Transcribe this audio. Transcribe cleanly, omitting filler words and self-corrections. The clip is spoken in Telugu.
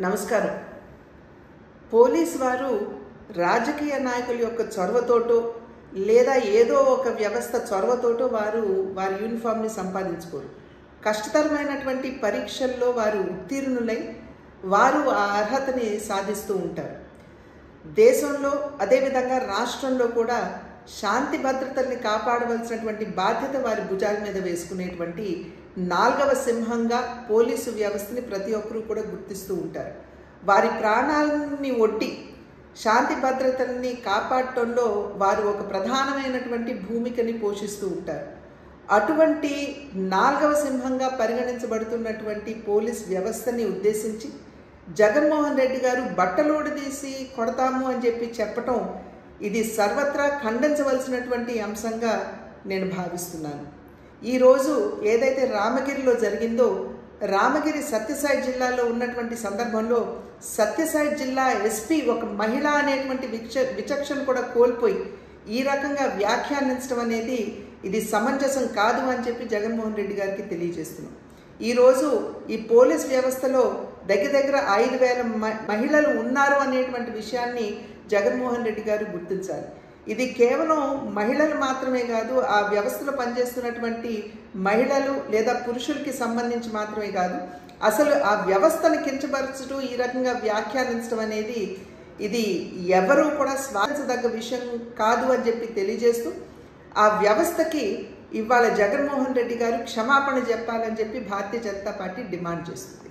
నమస్కారం. పోలీసు వారు రాజకీయ నాయకుల యొక్క చొరవతోటో లేదా ఏదో ఒక వ్యవస్థ చొరవతోటో వారి యూనిఫామ్ని సంపాదించుకోరు. కష్టతరమైనటువంటి పరీక్షల్లో వారు ఉత్తీర్ణులై వారు ఆ అర్హతని సాధిస్తూ ఉంటారు. దేశంలో అదేవిధంగా రాష్ట్రంలో కూడా శాంతి భద్రతల్ని కాపాడవలసినటువంటి బాధ్యత వారి భుజాల మీద వేసుకునేటువంటి 4వ సింహంగా పోలీసు వ్యవస్థని ప్రతి ఒక్కరూ కూడా గుర్తిస్తూ ఉంటారు. వారి ప్రాణాలని ఒడ్డి శాంతి భద్రతల్ని కాపాడటంలో వారు ఒక ప్రధానమైనటువంటి భూమికని పోషిస్తూ ఉంటారు. అటువంటి 4వ సింహంగా పరిగణించబడుతున్నటువంటి పోలీస్ వ్యవస్థని ఉద్దేశించి జగన్మోహన్ రెడ్డి గారు బట్టలోడదీసి కొడతాము అని చెప్పటం ఇది సర్వత్రా ఖండించవలసినటువంటి అంశంగా నేను భావిస్తున్నాను. ఈరోజు ఏదైతే రామగిరిలో జరిగిందో, రామగిరి సత్యసాయి జిల్లాలో ఉన్నటువంటి సందర్భంలో సత్యసాయి జిల్లా ఎస్పీ ఒక మహిళ అనేటువంటి విచక్షణ కూడా కోల్పోయి ఈ రకంగా వ్యాఖ్యానించడం అనేది ఇది సమంజసం కాదు అని చెప్పి జగన్మోహన్ రెడ్డి గారికి తెలియజేస్తున్నాం. ఈరోజు ఈ పోలీస్ వ్యవస్థలో దగ్గర 5,000 మహిళలు ఉన్నారు అనేటువంటి విషయాన్ని జగన్మోహన్ రెడ్డి గారు గుర్తించాలి. ఇది కేవలం మహిళలు మాత్రమే కాదు, ఆ వ్యవస్థలో పనిచేస్తున్నటువంటి మహిళలు లేదా పురుషులకి సంబంధించి మాత్రమే కాదు, అసలు ఆ వ్యవస్థను కించపరచడం ఈ రకంగా వ్యాఖ్యానించడం అనేది ఇది ఎవరూ కూడా స్వాగతించదగ్గ విషయం కాదు అని చెప్పి తెలియజేస్తూ ఆ వ్యవస్థకి ఇవాళ జగన్మోహన్ రెడ్డి గారు క్షమాపణ చెప్పాలని చెప్పి భారతీయ జనతా పార్టీ డిమాండ్ చేస్తుంది.